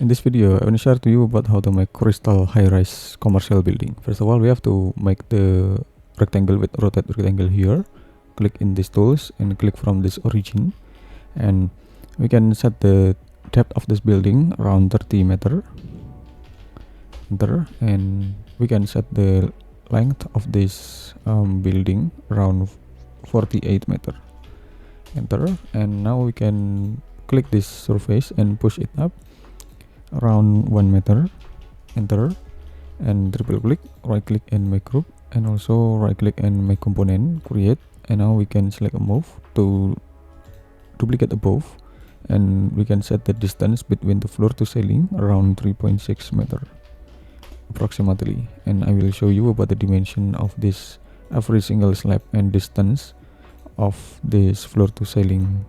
In this video, I want to share to you about how to make crystal high-rise commercial building. First of all, we have to make the rectangle with rotate rectangle here. Click in these tools and click from this origin, and we can set the depth of this building around 30 meter. Enter, and we can set the length of this building around 48 meter. Enter, and now we can click this surface and push it up around 1 meter. Enter, and triple click, right click and make group, and also right click and make component, create. And now we can select a move to duplicate above, and we can set the distance between the floor to ceiling around 3.6 meter approximately. And I will show you about the dimension of this every single slab and distance of this floor to ceiling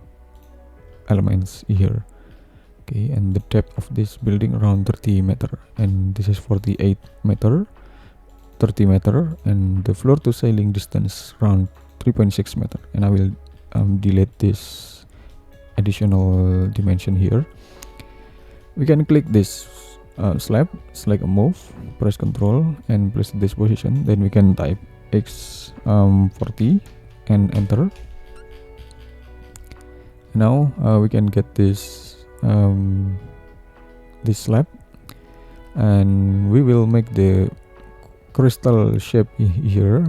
elements here. Okay, and the depth of this building around 30 meter, and this is 48 meter, 30 meter, and the floor to ceiling distance around 3.6 meter. And I will delete this additional dimension here. We can click this slab, select a move, press Ctrl and press this position. Then we can type x40 and enter. Now we can get this slab, and we will make the crystal shape here.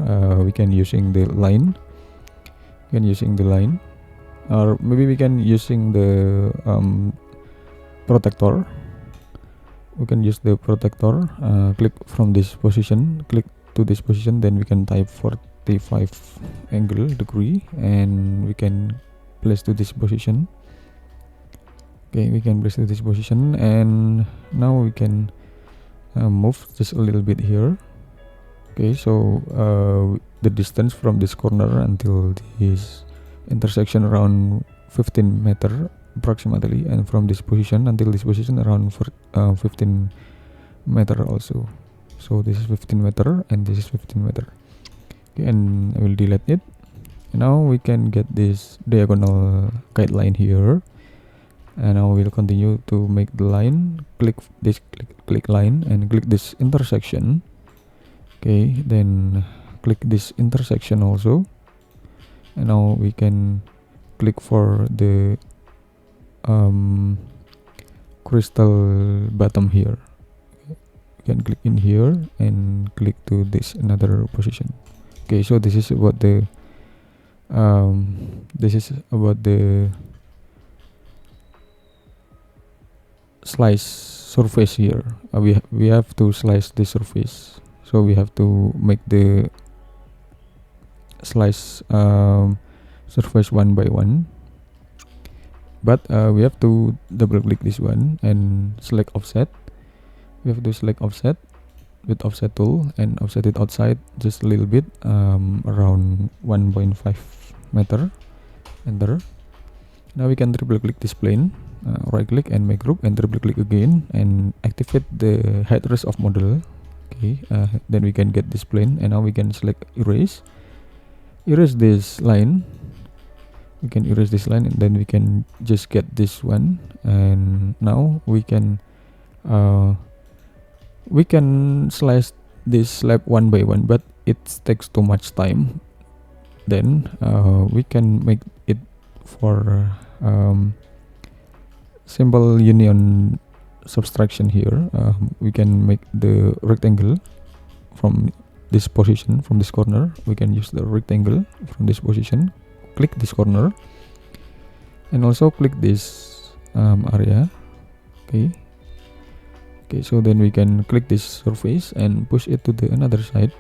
We can using the line, or maybe we can using the protector. We can use the protector. Click from this position, click to this position, then we can type 45 degree, and we can place to this position. Okay, we can place to this position, and now we can move just a little bit here. Okay, so the distance from this corner until this intersection around 15 meter approximately, and from this position until this position around 15 meter also. So this is 15 meter and this is 15 meter. Okay, and I will delete it. And now we can get this diagonal guideline here, and now we'll continue to make the line. Click this click line and click this intersection. Okay, then click this intersection also, and now we can click for the crystal bottom here. You can click in here and click to this another position. Okay, so this is about the slice surface here. We have to slice the surface, so we have to make the slice surface one by one. But we have to double click this one and select offset. We have to select offset with offset tool and offset it outside just a little bit, around 1.5 meter. Enter. Now we can triple click this plane, right click and make group, and triple click again and activate the headrest of model. Okay, then we can get this plane, and now we can select erase this line. We can erase this line, and then we can just get this one. And now we can slice this slab one by one, but it takes too much time. Then we can make it for simple union subtraction here. We can make the rectangle from this position, from this corner. We can use the rectangle from this position. Click this corner and also click this area. Okay, so then we can click this surface and push it to the another side,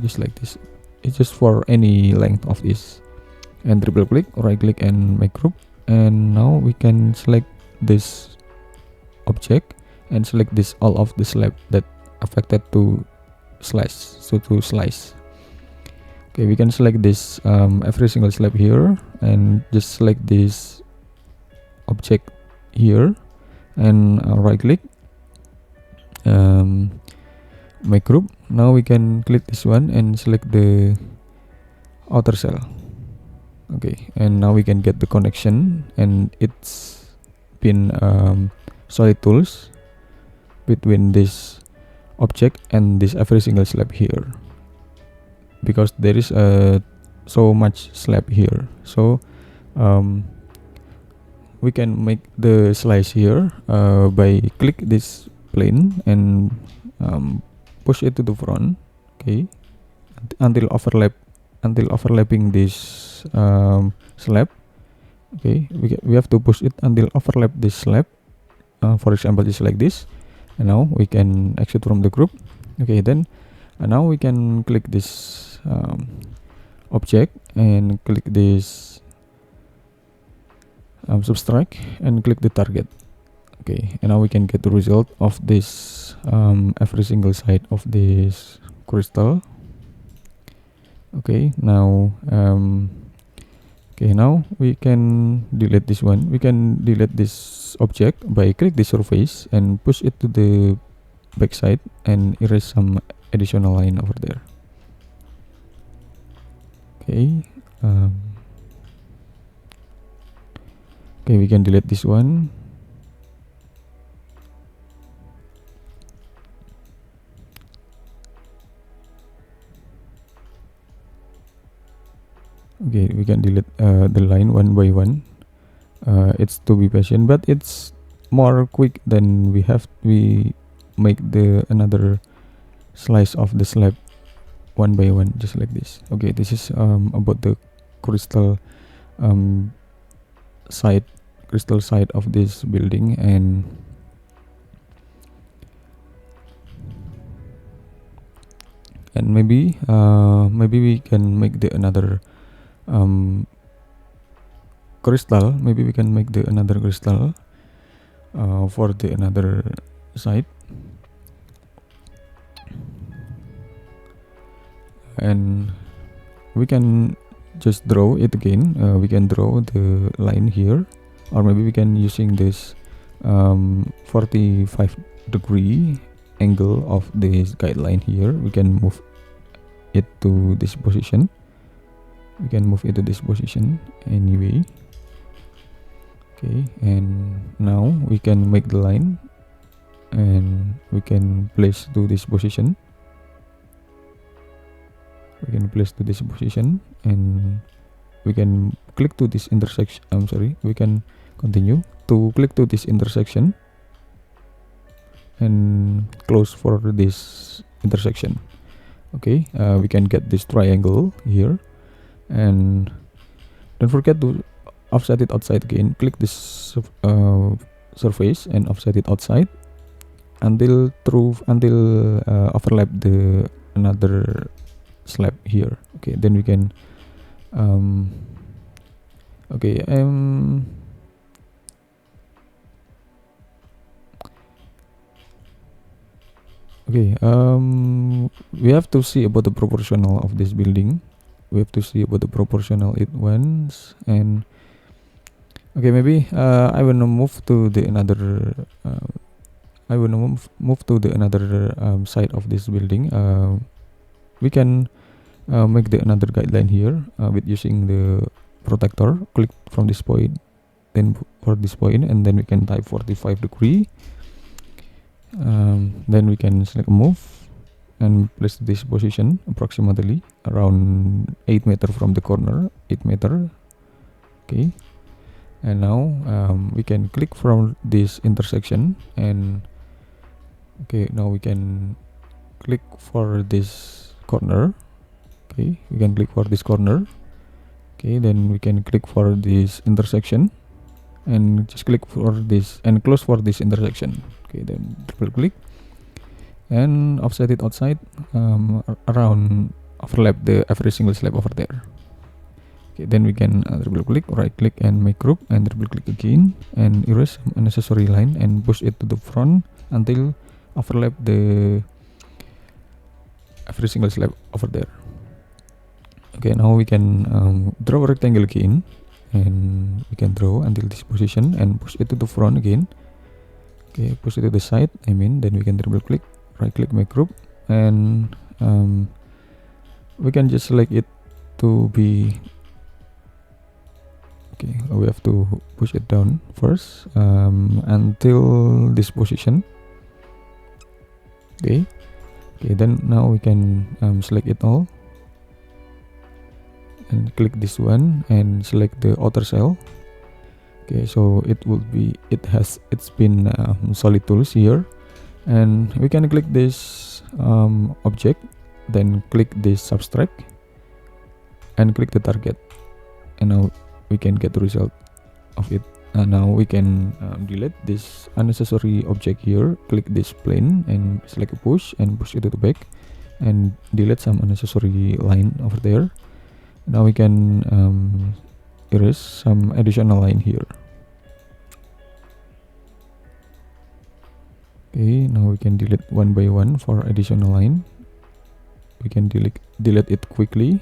just like this. It's just for any length of this, and triple click, right click and make group. And now we can select this object and select this all of the slab that affected to slice. Okay, we can select this every single slab here, and just select this object here and right click, make group. Now we can click this one and select the outer cell. Okay, and now we can get the connection, and it's been solid tools between this object and this every single slab here, because there is so much slab here. So we can make the slice here by click this plane and push it to the front, okay, until overlapping this slab. Okay, we have to push it until overlap this slab. For example, just like this. And now we can exit from the group. Okay, then now we can click this object and click this subtract and click the target. Okay, and now we can get the result of this every single side of this crystal. Okay, now now we can delete this one. We can delete this object by click the surface and push it to the back side and erase some additional line over there. Okay, okay, we can delete this one. Okay, we can delete the line one by one. It's to be patient, but it's more quick than we make the another slice of the slab one by one, just like this. Okay, this is about the crystal side of this building. And maybe we can make the another crystal. Maybe we can make the another crystal for the another side, and we can just draw it again. We can draw the line here, or maybe we can using this 45-degree angle of this guideline here. We can move it to this position. We can move it to this position anyway. Okay, and now we can make the line and we can place to this position. We can place to this position and we can click to this intersection. We can continue to click to this intersection and close for this intersection. Okay, we can get this triangle here, and don't forget to offset it outside again. Click this surface and offset it outside until overlap the another slab here. Okay, then we can we have to see about the proportional of this building. We have to see about the proportional it once. And okay, maybe I will move to the another move to the another side of this building. We can make the another guideline here with using the protector. Click from this point, then for this point, and then we can type 45-degree. Then we can select move and place this position approximately around 8 meters from the corner. 8 meters. Okay, and now we can click from this intersection, and okay, now we can click for this corner. Okay, we can click for this corner. Okay, then we can click for this intersection and just click for this and close for this intersection. Okay, then triple click and offset it outside around overlap the every single slab over there. Okay, then we can triple click, right click and make group, and triple click again and erase some unnecessary line and push it to the front until overlap the every single slab over there. Okay, now we can draw a rectangle again, and we can draw until this position and push it to the front again. Okay, push it to the side, then we can triple click, right click, make group, and we can just select it to be Okay, we have to push it down first until this position. Okay, then now we can select it all and click this one and select the outer cell. Okay, so it's been solid tools here, and we can click this object, then click this subtract and click the target, and now we can get the result of it. Now we can delete this unnecessary object here. Click this plane and select push and push it to the back, and delete some unnecessary line over there. Now we can erase some additional line here. Okay, now we can delete one by one for additional line. We can delete it quickly,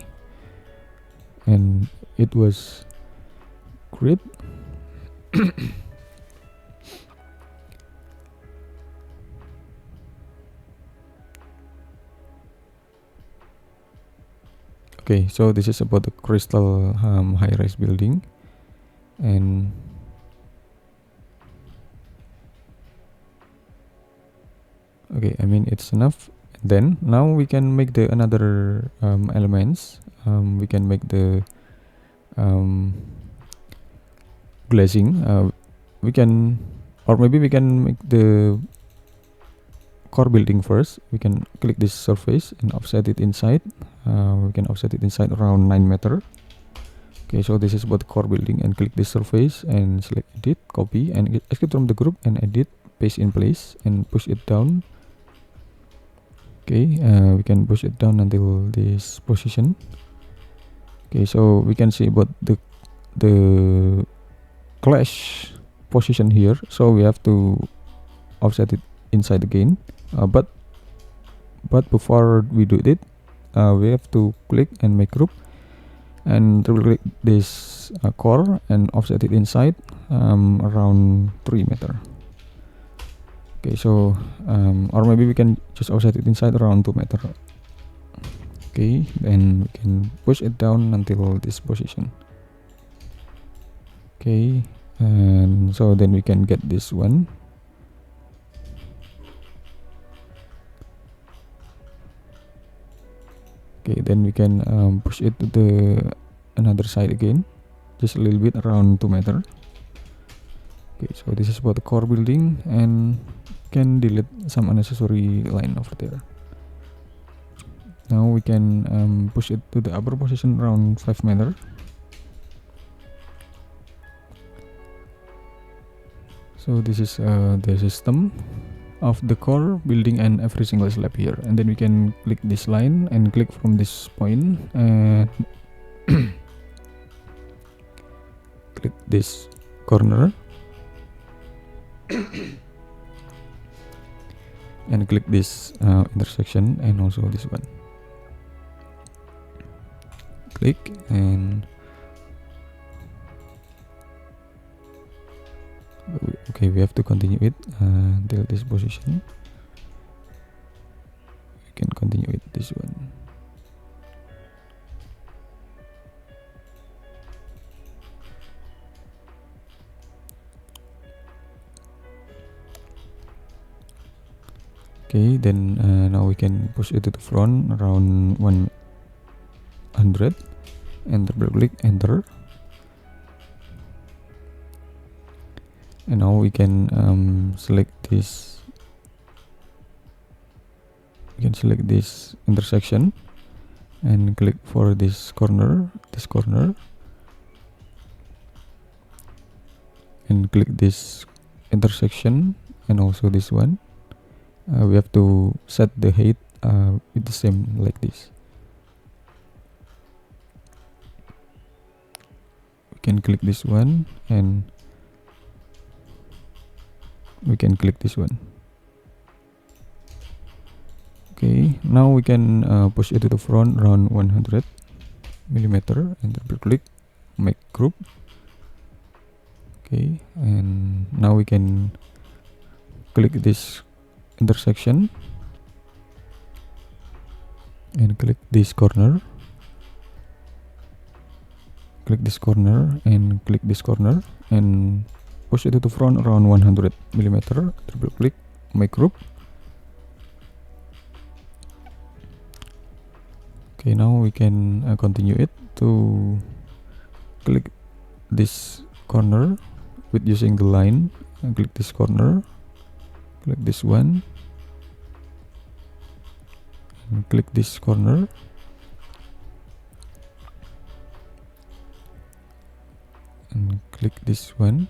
and it was great. Okay, so this is about the crystal high-rise building, and okay, I mean it's enough. Then now we can make the another elements. We can make the glazing. We can, or maybe we can make the core building first. We can click this surface and offset it inside. We can offset it inside around 9 meter. Okay, so this is about the core building, and click this surface and select edit, copy, and escape from the group and edit, paste in place and push it down. Okay, we can push it down until this position. Okay, so we can see about the clash position here, so we have to offset it inside again, but before we do it, we have to click and make group and double click this core and offset it inside around 3 meter. Okay, so or maybe we can just offset it inside around 2 meter. Okay, then we can push it down until this position. Okay, and so then we can get this one. Okay, then we can push it to the another side again, just a little bit around 2 meter. Okay, so this is about the core building, and can delete some unnecessary line over there. Now we can push it to the upper position around 5 meter. So this is the system of the core building and every single slab here, and then we can click this line and click from this point and click this corner and click this intersection, and also this one. Click and okay, we have to continue it until this position. We can continue with this one. Okay, then now we can push it to the front around 100 and double click enter. And now we can select this. We can select this intersection and click for this corner, and click this intersection and also this one. We have to set the height with the same like this. We can click this one and we can click this one. Okay, now we can push it to the front around 100 millimeter and double click, make group. Okay, and now we can click this intersection and click this corner, click this corner and click this corner and push it to the front around 100 millimeter. Triple click, make group. Okay, now we can continue it to click this corner with using the line and click this corner, click this one and click this corner and click this one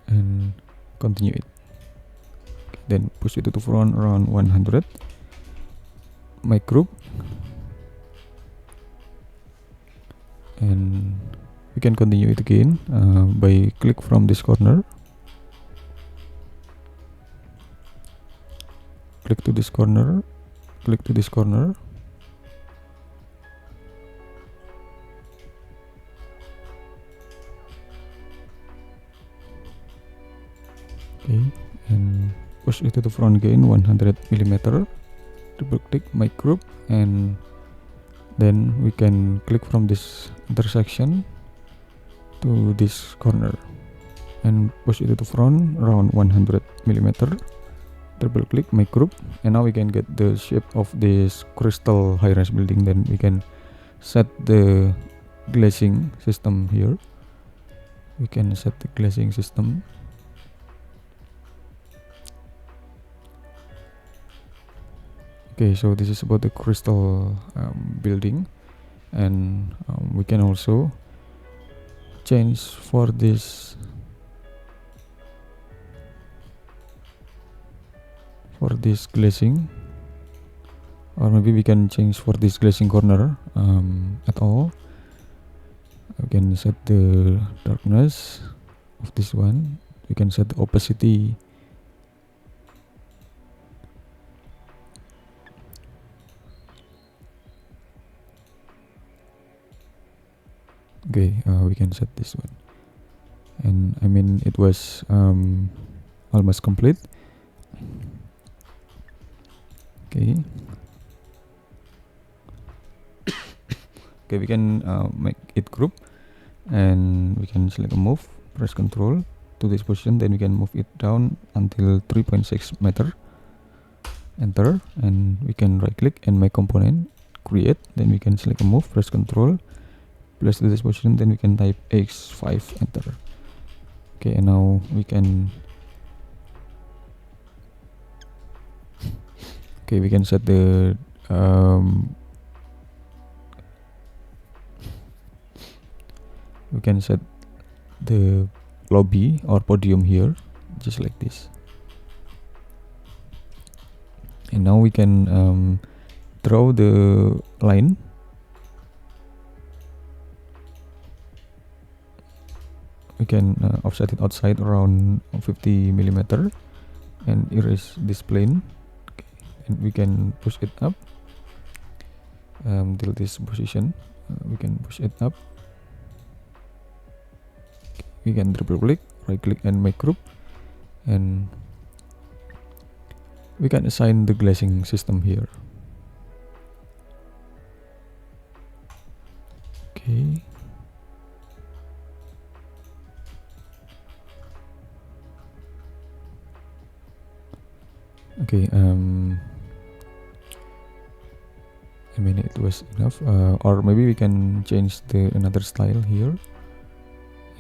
and continue it. Then push it to the front around 100, make group, and we can continue it again by click from this corner, click to this corner, click to this corner, okay, and push it to the front again 100 millimeter, double click, make group, and then we can click from this intersection to this corner and push it to the front around 100 millimeter, double click, make group, and now we can get the shape of this crystal high-rise building. Then we can set the glazing system here. We can set the glazing system. Okay, so this is about the crystal building, and we can also change for this glazing, or maybe we can change for this glazing corner at all. We can set the darkness of this one. We can set the opacity. Okay, we can set this one, and I mean it was almost complete. Okay. Okay, we can make it group, and we can select a move, press Ctrl to this position, then we can move it down until 3.6 meter, enter, and we can right click and make component, create, then we can select a move, press Ctrl, place to this position, then we can type x5, enter. Okay, and now we can we can set the lobby or podium here, just like this. And now we can draw the line. We can offset it outside around 50 millimeter and erase this plane. Okay. And we can push it up till this position. We can push it up. Okay. We can triple click, right click, and make group, and we can assign the glazing system here. Okay. Okay, I mean it was enough, or maybe we can change the another style here,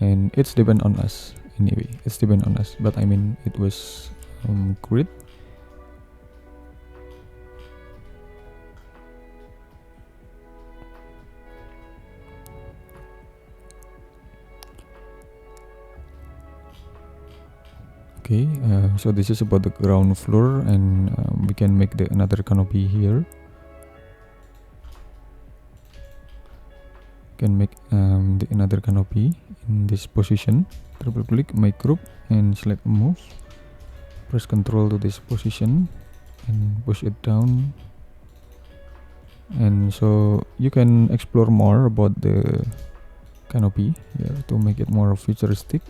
and it's depend on us anyway. It's depend on us, but I mean it was great. Okay, so this is about the ground floor, and we can make the another canopy here. Can make the another canopy in this position. Triple click, make group, and select move. Press Ctrl to this position and push it down. And so you can explore more about the canopy here to make it more futuristic.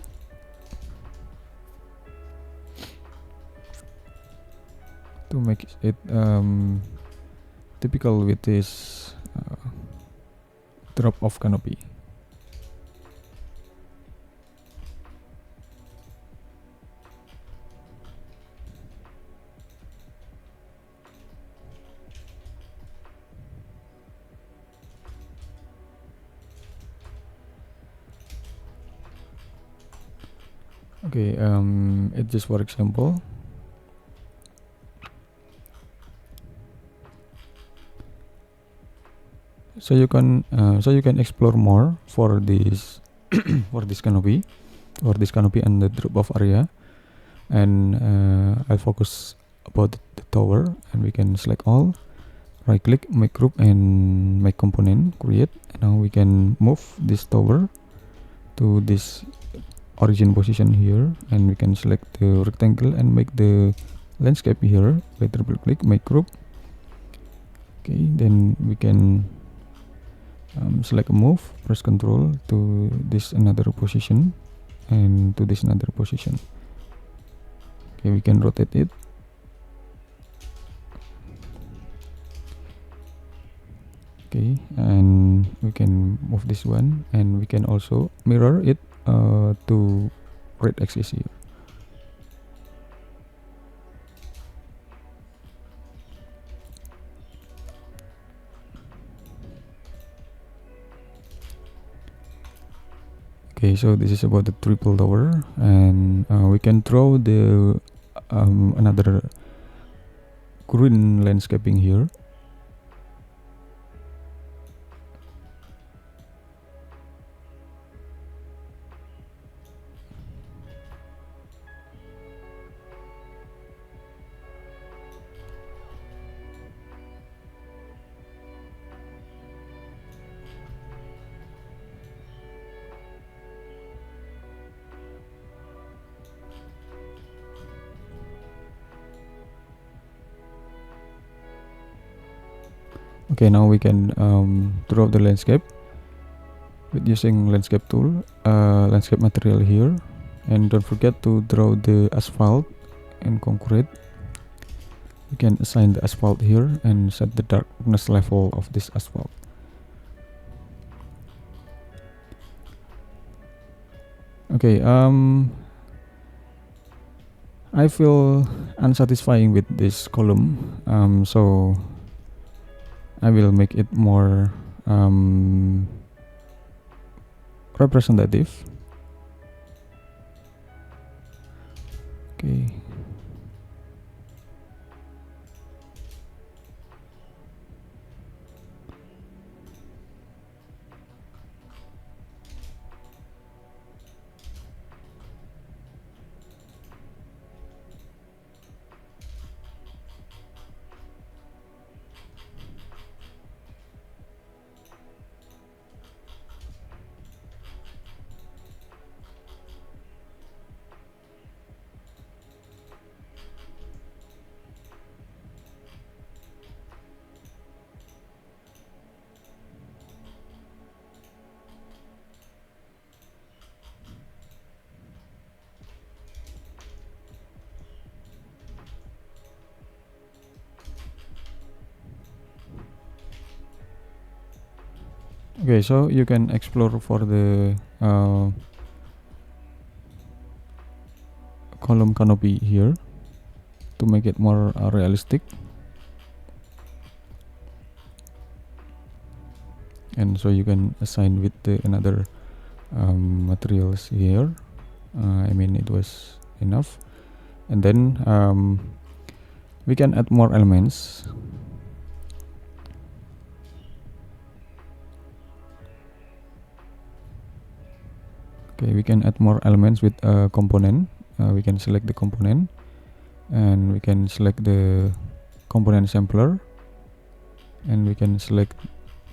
To make it typical with this drop-off canopy. Okay, it just for example. So you can explore more for this for this canopy and the drop off area, and I'll focus about the tower, and we can select all, right click, make group, and make component, create. And now we can move this tower to this origin position here, and we can select the rectangle and make the landscape here by double click, make group. Okay, then we can select a move, press Ctrl to this another position and to this another position. Okay, we can rotate it. Okay, and we can move this one, and we can also mirror it to right axis here. Okay, so this is about the triple tower, and we can draw the another green landscaping here. Okay, now we can draw the landscape with using landscape tool, landscape material here, and don't forget to draw the asphalt and concrete. You can assign the asphalt here and set the darkness level of this asphalt. Okay, I feel unsatisfying with this column, so I will make it more representative. Okay. Okay, so you can explore for the column canopy here to make it more realistic. And so you can assign with the another materials here. I mean, it was enough. And then we can add more elements. Okay, we can add more elements with a component. We can select the component, and we can select the component sampler, and we can select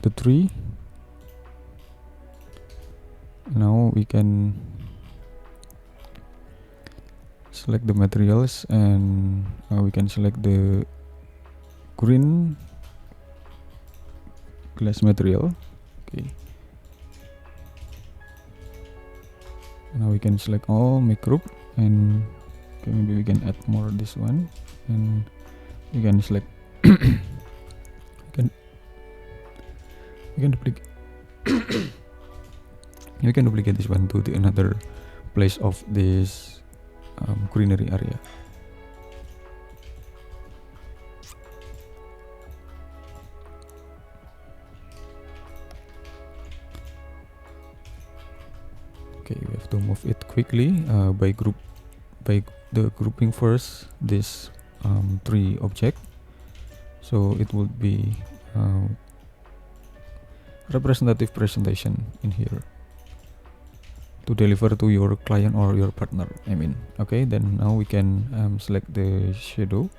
the tree. Now we can select the materials, and we can select the green glass material. Okay, now we can select all, make group, and okay, maybe we can add more this one, and we can select we can duplicate we can duplicate this one to the another place of this greenery area. Okay, we have to move it quickly by the grouping first this three object, so it would be representative presentation in here to deliver to your client or your partner, I mean. Okay, then now we can select the shadow,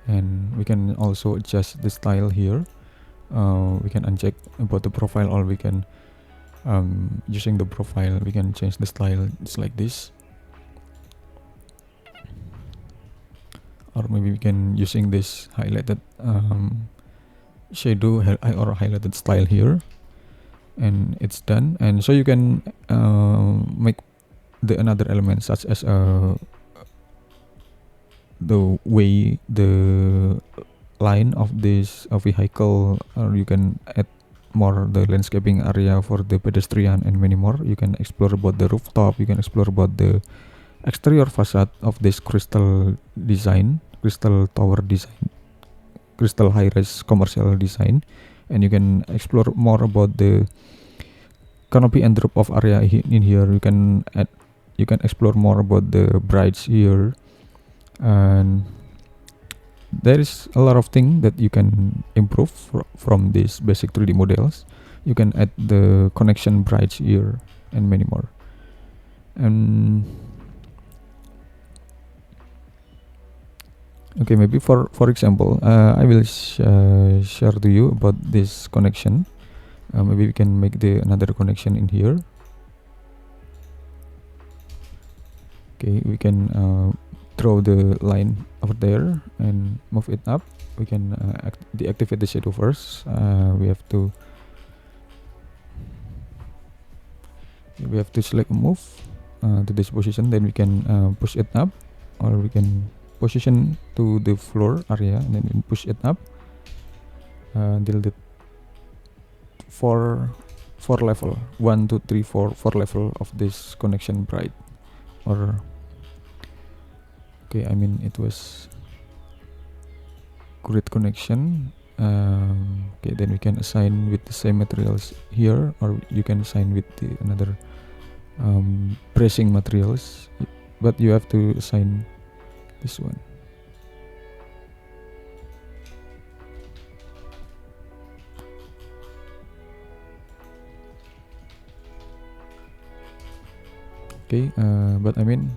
and we can also adjust the style here. We can uncheck about the profile, or we can using the profile we can change the style. It's like this, or maybe we can using this highlighted shadow or highlighted style here, and it's done. And so you can make the another element, such as the way the line of this vehicle, or you can add more the landscaping area for the pedestrian and many more. You can explore about the rooftop, you can explore about the exterior facade of this crystal tower design, crystal high-rise commercial design, and you can explore more about the canopy and drop off area in here. You can explore more about the brides here, and there is a lot of things that you can improve from these basic 3D models. You can add the connection brides here and many more. And okay, maybe for example, I will share to you about this connection. Maybe we can make the another connection in here. Okay, we can draw the line over there and move it up. We can deactivate the shadow first. We have to select move to this position, then we can push it up, or we can position to the floor area and then push it up until the four level, 1 2 3 4 level of this connection bright. Or okay, I mean it was grid connection. Okay, then we can assign with the same materials here, or you can assign with the another bracing materials, but you have to assign this one. Okay, but I mean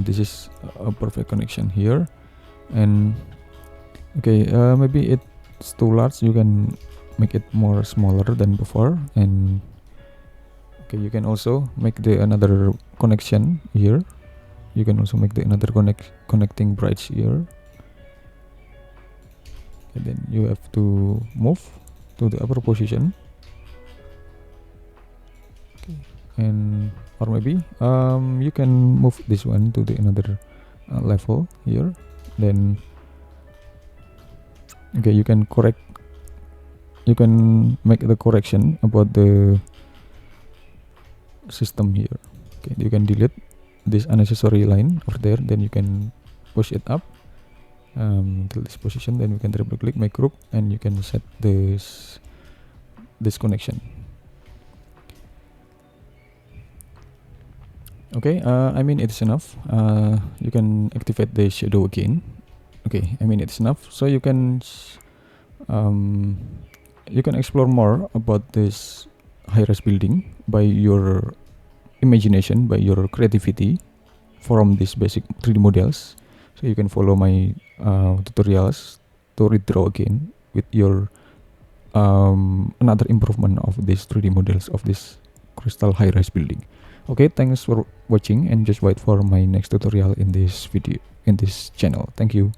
this is a perfect connection here. And okay, maybe it's too large. You can make it more smaller than before. And okay, you can also make the another connection here. You can also make the another connecting brides here. And then you have to move to the upper position. Okay, and or maybe you can move this one to the another level here. Then okay, you can make the correction about the system here. Okay, you can delete this unnecessary line over there, then you can push it up till this position, then you can triple click make group, and you can set this connection. Okay, I mean it's enough. You can activate the shadow again. Okay, I mean it's enough. So you can explore more about this high-rise building by your imagination, by your creativity from these basic 3D models. So you can follow my tutorials to redraw again with your another improvement of these 3D models of this crystal high-rise building. Okay, thanks for watching, and just wait for my next tutorial in this video, in this channel. Thank you.